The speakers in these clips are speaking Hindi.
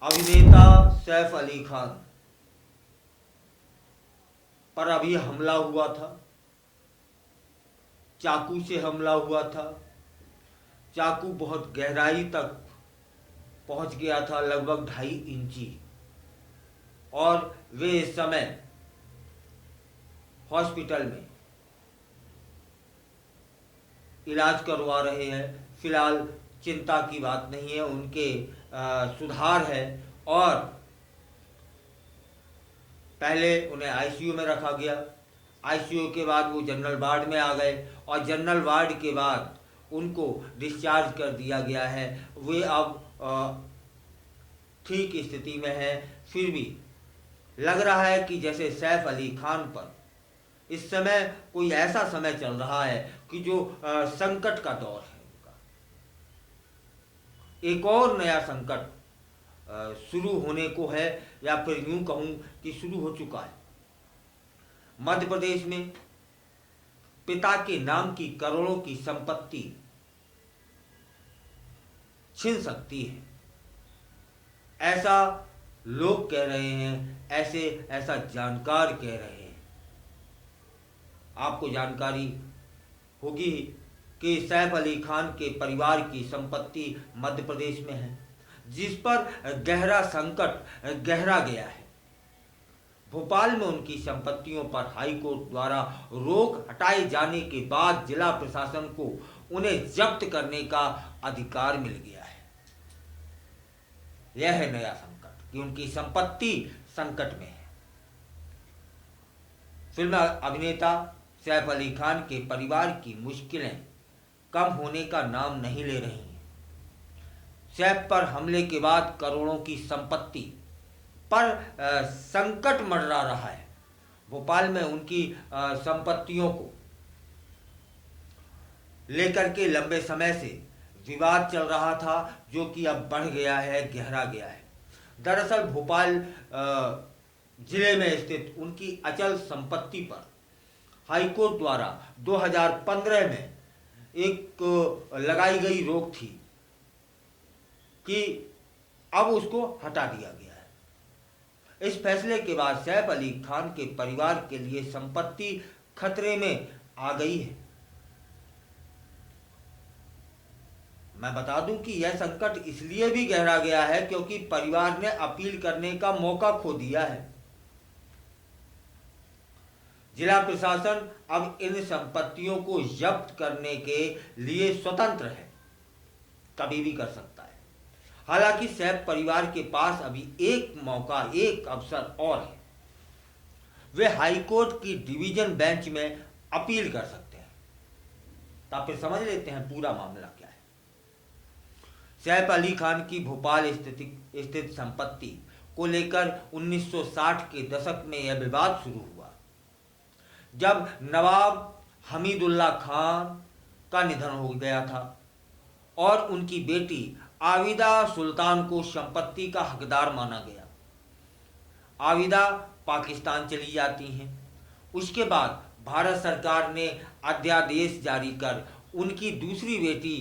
अभिनेता सैफ अली खान पर अभी हमला हुआ था, चाकू से हमला हुआ था। चाकू बहुत गहराई तक पहुंच गया था, लगभग 2.5 इंची, और वे इस समय हॉस्पिटल में इलाज करवा रहे हैं। फिलहाल चिंता की बात नहीं है, उनके सुधार है। और पहले उन्हें आईसीयू में रखा गया, आईसीयू के बाद वो जनरल वार्ड में आ गए, और जनरल वार्ड के बाद उनको डिस्चार्ज कर दिया गया है। वे अब ठीक स्थिति में हैं। फिर भी लग रहा है कि जैसे सैफ अली खान पर इस समय कोई ऐसा समय चल रहा है कि जो संकट का दौर है उनका। एक और नया संकट शुरू होने को है, या फिर यूं कहूं कि शुरू हो चुका है। मध्य प्रदेश में पिता के नाम की करोड़ों की संपत्ति छिन सकती है, ऐसा लोग कह रहे हैं, ऐसा जानकार कह रहे हैं। आपको जानकारी होगी कि सैफ अली खान के परिवार की संपत्ति मध्य प्रदेश में है, जिस पर गहरा संकट गहरा गया है। भोपाल में उनकी संपत्तियों पर हाई कोर्ट द्वारा रोक हटाए जाने के बाद जिला प्रशासन को उन्हें जब्त करने का अधिकार मिल गया है। यह है नया संकट कि उनकी संपत्ति संकट में है। फिल्म अभिनेता सैफ अली खान के परिवार की मुश्किलें कम होने का नाम नहीं ले रही हैं। सैफ पर हमले के बाद करोड़ों की संपत्ति पर संकट मंडरा रहा है। भोपाल में उनकी संपत्तियों को लेकर के लंबे समय से विवाद चल रहा था, जो कि अब बढ़ गया है, गहरा गया है। दरअसल भोपाल जिले में स्थित उनकी अचल संपत्ति पर हाईकोर्ट द्वारा 2015 में एक लगाई गई रोक थी कि अब उसको हटा दिया गया है। इस फैसले के बाद सैफ अली खान के परिवार के लिए संपत्ति खतरे में आ गई है। मैं बता दूं कि यह संकट इसलिए भी गहरा गया है क्योंकि परिवार ने अपील करने का मौका खो दिया है। जिला प्रशासन अब इन संपत्तियों को जब्त करने के लिए स्वतंत्र है, कभी भी कर सकता है। हालांकि सैफ परिवार के पास अभी एक मौका, एक अवसर और है। वे हाईकोर्ट की डिवीजन बेंच में अपील कर सकते हैं। तो आप फिर समझ लेते हैं पूरा मामला क्या है। सैफ अली खान की भोपाल स्थित संपत्ति को लेकर 1960 के दशक में यह विवाद शुरू हुआ, जब नवाब हमीदुल्ला खान का निधन हो गया था और उनकी बेटी आविदा सुल्तान को संपत्ति का हकदार माना गया। आविदा पाकिस्तान चली जाती हैं। उसके बाद भारत सरकार ने अध्यादेश जारी कर उनकी दूसरी बेटी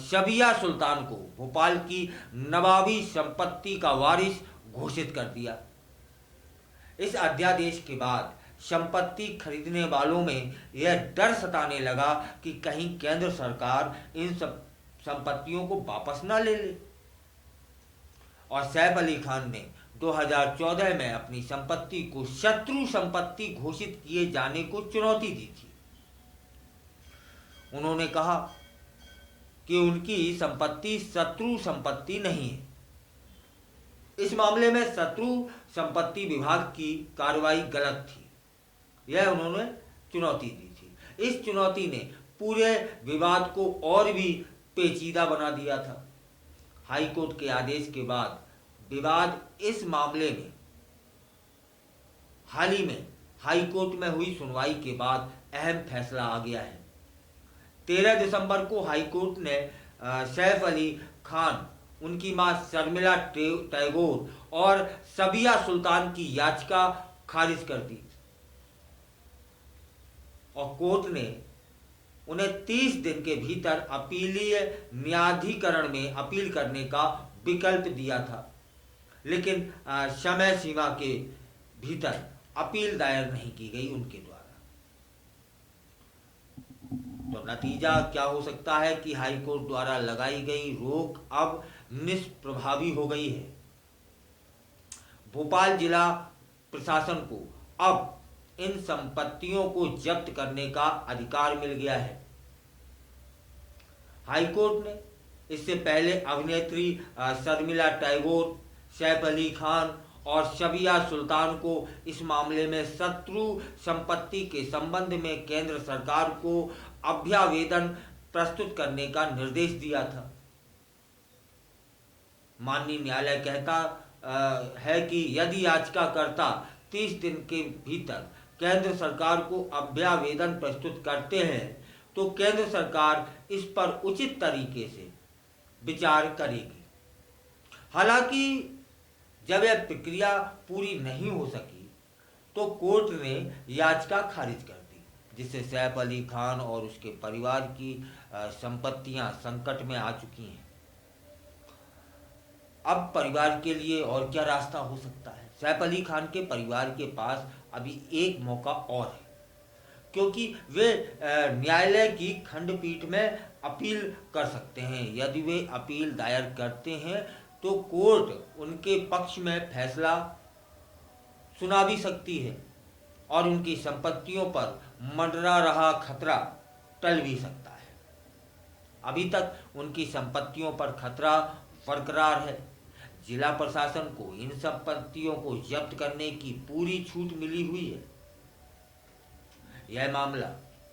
शबिया सुल्तान को भोपाल की नवाबी संपत्ति का वारिस घोषित कर दिया। इस अध्यादेश के बाद संपत्ति खरीदने वालों में यह डर सताने लगा कि कहीं केंद्र सरकार इन संपत्तियों को वापस ना ले ले। और सैफ अली खान ने 2014 में अपनी संपत्ति को शत्रु संपत्ति घोषित किए जाने को चुनौती दी थी। उन्होंने कहा कि उनकी संपत्ति शत्रु संपत्ति नहीं है। इस मामले में शत्रु संपत्ति विभाग की कार्रवाई गलत थी, यह उन्होंने चुनौती दी थी। इस चुनौती ने पूरे विवाद को और भी पेचीदा बना दिया था। हाईकोर्ट के आदेश के बाद विवाद इस मामले में हाल ही में हाईकोर्ट में हुई सुनवाई के बाद अहम फैसला आ गया है। 13 दिसंबर को हाईकोर्ट ने सैफ अली खान, उनकी मां शर्मिला टैगोर और शबिया सुल्तान की याचिका खारिज कर दी और कोर्ट ने उन्हें 30 दिन के भीतर अपीलीय न्यायाधिकरण में अपील करने का विकल्प दिया था। लेकिन समय सीमा के भीतर अपील दायर नहीं की गई उनके द्वारा। तो नतीजा क्या हो सकता है कि हाईकोर्ट द्वारा लगाई गई रोक अब निष्प्रभावी हो गई है। भोपाल जिला प्रशासन को अब इन संपत्तियों को जब्त करने का अधिकार मिल गया है। हाईकोर्ट ने इससे पहले अभिनेत्री शर्मिला टैगोर, सैफ अली खान और शबिया सुल्तान को इस मामले में शत्रु संपत्ति के संबंध में केंद्र सरकार को अभ्यावेदन प्रस्तुत करने का निर्देश दिया था। माननीय न्यायालय कहता है कि यदि याचिकाकर्ता 30 दिन के भीतर केंद्र सरकार को अभ्यावेदन प्रस्तुत करते हैं तो केंद्र सरकार इस पर उचित तरीके से विचार करेगी। हालांकि जब यह प्रक्रिया पूरी नहीं हो सकी तो कोर्ट ने याचिका खारिज कर दी, जिससे सैफ अली खान और उसके परिवार की संपत्तियां संकट में आ चुकी हैं। अब परिवार के लिए और क्या रास्ता हो सकता है? सैफ अली खान के परिवार के पास अभी एक मौका और है, क्योंकि वे न्यायालय की खंडपीठ में अपील कर सकते हैं। यदि वे अपील दायर करते हैं तो कोर्ट उनके पक्ष में फैसला सुना भी सकती है और उनकी संपत्तियों पर मंडरा रहा खतरा टल भी सकता है। अभी तक उनकी संपत्तियों पर खतरा बरकरार है। जिला प्रशासन को इन संपत्तियों को जब्त करने की पूरी छूट मिली हुई है। यह मामला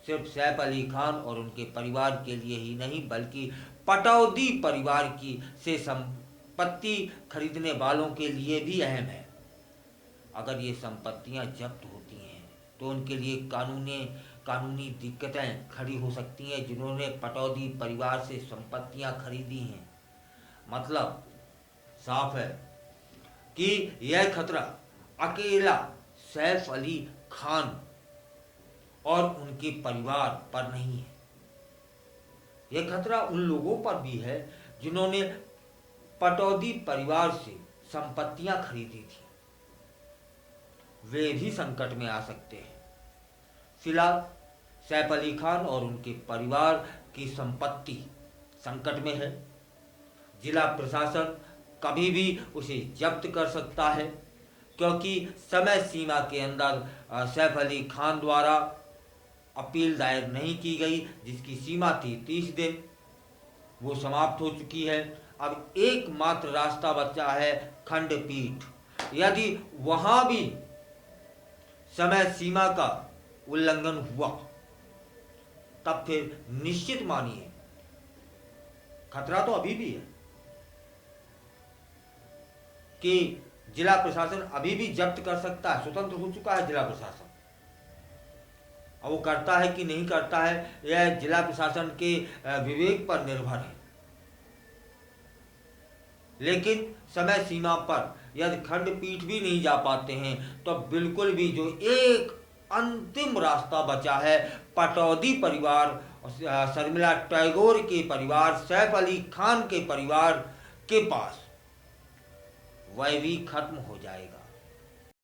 सिर्फ सैफ अली खान और उनके परिवार के लिए ही नहीं बल्कि पटौदी परिवार की से संपत्ति खरीदने वालों के लिए भी अहम है। अगर ये संपत्तियां जब्त होती हैं तो उनके लिए कानूनी दिक्कतें खड़ी हो सकती हैं, जिन्होंने पटौदी परिवार से संपत्तियां खरीदी हैं। मतलब साफ है कि यह खतरा अकेला सैफ अली खान और उनके परिवार पर नहीं है। यह खतरा उन लोगों पर भी है जिन्होंने पटौदी परिवार से संपत्तियां खरीदी थी। वे भी संकट में आ सकते हैं। फिलहाल सैफ अली खान और उनके परिवार की संपत्ति संकट में है। जिला प्रशासन कभी भी उसे जब्त कर सकता है, क्योंकि समय सीमा के अंदर सैफ अली खान द्वारा अपील दायर नहीं की गई, जिसकी सीमा थी 30 दिन, वो समाप्त हो चुकी है। अब एकमात्र रास्ता बचा है खंडपीठ। यदि वहां भी समय सीमा का उल्लंघन हुआ तब फिर निश्चित मानिए खतरा तो अभी भी है कि जिला प्रशासन अभी भी जब्त कर सकता है। स्वतंत्र हो चुका है जिला प्रशासन। अब वो करता है कि नहीं करता है, यह जिला प्रशासन के विवेक पर निर्भर है। लेकिन समय सीमा पर यदि खंडपीठ भी नहीं जा पाते हैं तो बिल्कुल भी जो एक अंतिम रास्ता बचा है पटौदी परिवार, शर्मिला टैगोर के परिवार, सैफ अली खान के परिवार के पास, वह भी खत्म हो जाएगा।